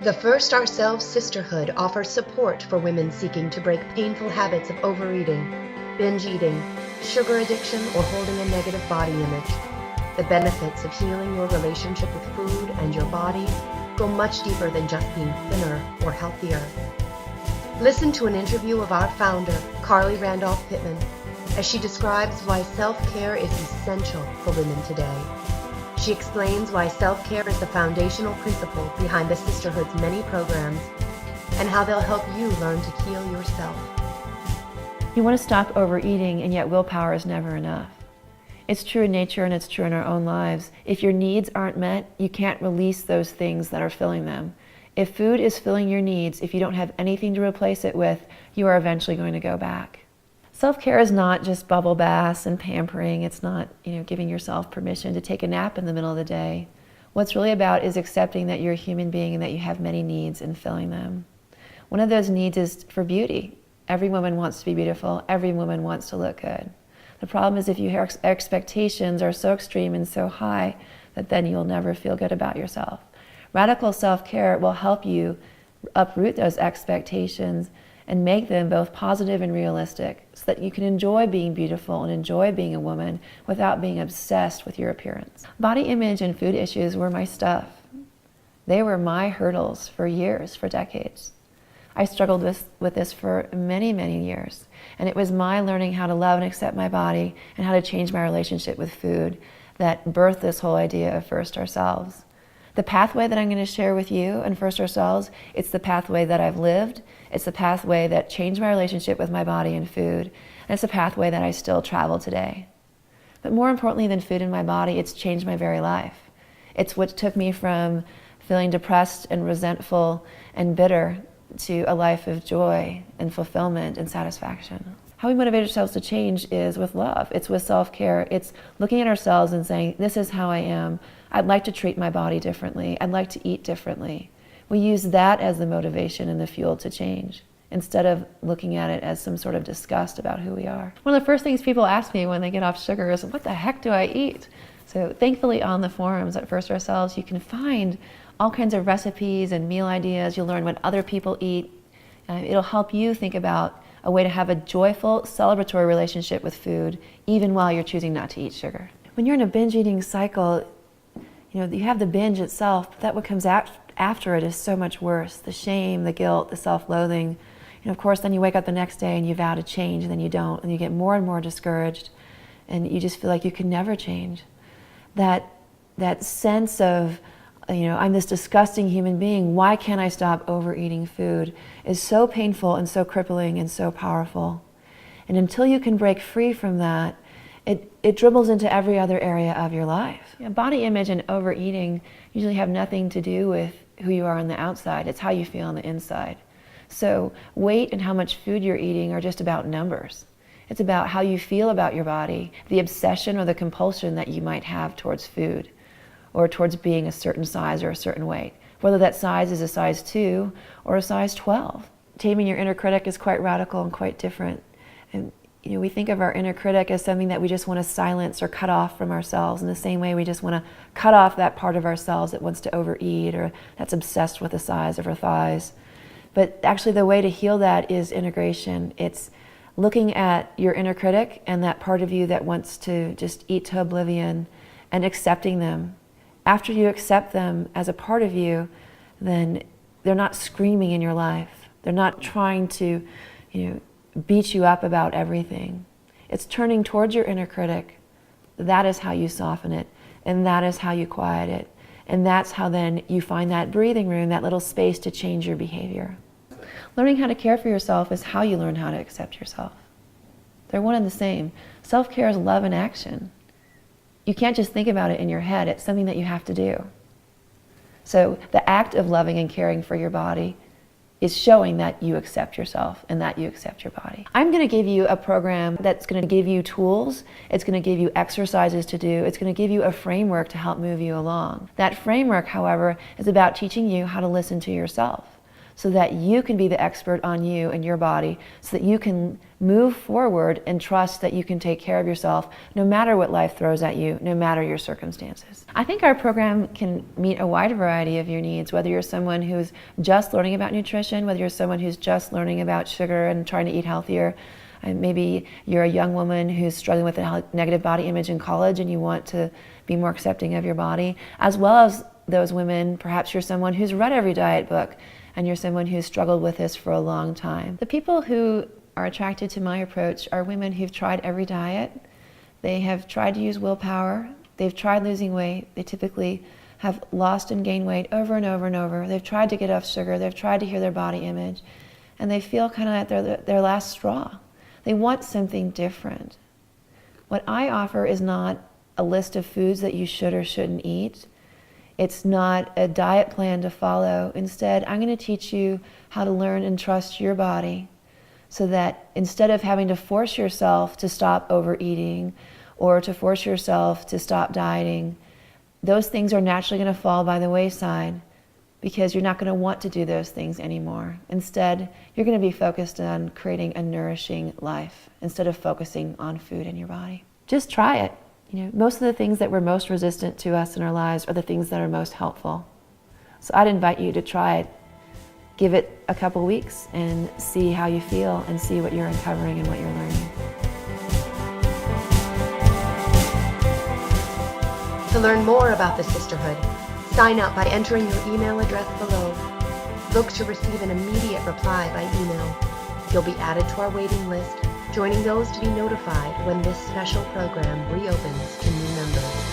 The First Ourselves Sisterhood offers support for women seeking to break painful habits of overeating, binge eating, sugar addiction, or holding a negative body image. The benefits of healing your relationship with food and your body go much deeper than just being thinner or healthier. Listen to an interview of our founder, Carly Randolph Pittman, as she describes why self-care is essential for women today. She explains why self-care is the foundational principle behind the Sisterhood's many programs and how they'll help you learn to heal yourself. You want to stop overeating, and yet willpower is never enough. It's true in nature and it's true in our own lives. If your needs aren't met, you can't release those things that are filling them. If food is filling your needs, if you don't have anything to replace it with, you are eventually going to go back. Self-care is not just bubble baths and pampering. It's not, giving yourself permission to take a nap in the middle of the day. What's really about is accepting that you're a human being and that you have many needs and filling them. One of those needs is for beauty. Every woman wants to be beautiful. Every woman wants to look good. The problem is if your expectations are so extreme and so high that then you'll never feel good about yourself. Radical self-care will help you uproot those expectations and make them both positive and realistic so that you can enjoy being beautiful and enjoy being a woman without being obsessed with your appearance. Body image and food issues were my stuff. They were my hurdles for years, for decades. I struggled with this for many, many years. And it was my learning how to love and accept my body and how to change my relationship with food that birthed this whole idea of First Ourselves. The pathway that I'm going to share with you in First Ourselves, it's the pathway that I've lived. It's the pathway that changed my relationship with my body and food. And it's the pathway that I still travel today. But more importantly than food in my body, it's changed my very life. It's what took me from feeling depressed and resentful and bitter to a life of joy and fulfillment and satisfaction. How we motivate ourselves to change is with love. It's with self-care. It's looking at ourselves and saying, this is how I am. I'd like to treat my body differently. I'd like to eat differently. We use that as the motivation and the fuel to change, instead of looking at it as some sort of disgust about who we are. One of the first things people ask me when they get off sugar is, what the heck do I eat? So thankfully on the forums at First Ourselves, you can find all kinds of recipes and meal ideas. You'll learn what other people eat. It'll help you think about a way to have a joyful, celebratory relationship with food, even while you're choosing not to eat sugar. When you're in a binge eating cycle, you have the binge itself, but that what comes after it is so much worse. The shame, the guilt, the self-loathing. Of course, then you wake up the next day and you vow to change, and then you don't, and you get more and more discouraged, and you just feel like you can never change. That sense of, I'm this disgusting human being, why can't I stop overeating food, is so painful and so crippling and so powerful. And until you can break free from that, it dribbles into every other area of your life. Body image and overeating usually have nothing to do with who you are on the outside. It's how you feel on the inside. So weight and how much food you're eating are just about numbers. It's about how you feel about your body, the obsession or the compulsion that you might have towards food or towards being a certain size or a certain weight, whether that size is a size 2 or a size 12. Taming your inner critic is quite radical and quite different. And we think of our inner critic as something that we just want to silence or cut off from ourselves, in the same way we just want to cut off that part of ourselves that wants to overeat or that's obsessed with the size of our thighs. But actually the way to heal that is integration. It's looking at your inner critic and that part of you that wants to just eat to oblivion and accepting them. After you accept them as a part of you, then they're not screaming in your life. They're not trying to, beat you up about everything. It's turning towards your inner critic. That is how you soften it, and that is how you quiet it. And that's how then you find that breathing room, that little space to change your behavior. Learning how to care for yourself is how you learn how to accept yourself. They're one and the same. Self-care is love in action. You can't just think about it in your head. It's something that you have to do. So the act of loving and caring for your body is showing that you accept yourself and that you accept your body. I'm going to give you a program that's going to give you tools. It's going to give you exercises to do. It's going to give you a framework to help move you along. That framework, however, is about teaching you how to listen to yourself. so that you can be the expert on you and your body, so that you can move forward and trust that you can take care of yourself no matter what life throws at you, no matter your circumstances. I think our program can meet a wide variety of your needs, whether you're someone who's just learning about nutrition, whether you're someone who's just learning about sugar and trying to eat healthier. And maybe you're a young woman who's struggling with a negative body image in college and you want to be more accepting of your body, as well as those women. Perhaps you're someone who's read every diet book and you're someone who's struggled with this for a long time. The people who are attracted to my approach are women who've tried every diet. They have tried to use willpower. They've tried losing weight. They typically have lost and gained weight over and over and over. They've tried to get off sugar. They've tried to heal their body image. And they feel kind of at their last straw. They want something different. What I offer is not a list of foods that you should or shouldn't eat. It's not a diet plan to follow. Instead, I'm going to teach you how to learn and trust your body so that instead of having to force yourself to stop overeating or to force yourself to stop dieting, those things are naturally going to fall by the wayside because you're not going to want to do those things anymore. Instead, you're going to be focused on creating a nourishing life instead of focusing on food in your body. Just try it. Most of the things that were most resistant to us in our lives are the things that are most helpful. So I'd invite you to try it. Give it a couple weeks and see how you feel and see what you're uncovering and what you're learning. To learn more about the Sisterhood, sign up by entering your email address below. Look to receive an immediate reply by email. You'll be added to our waiting list, joining those to be notified when this special program reopens to new members.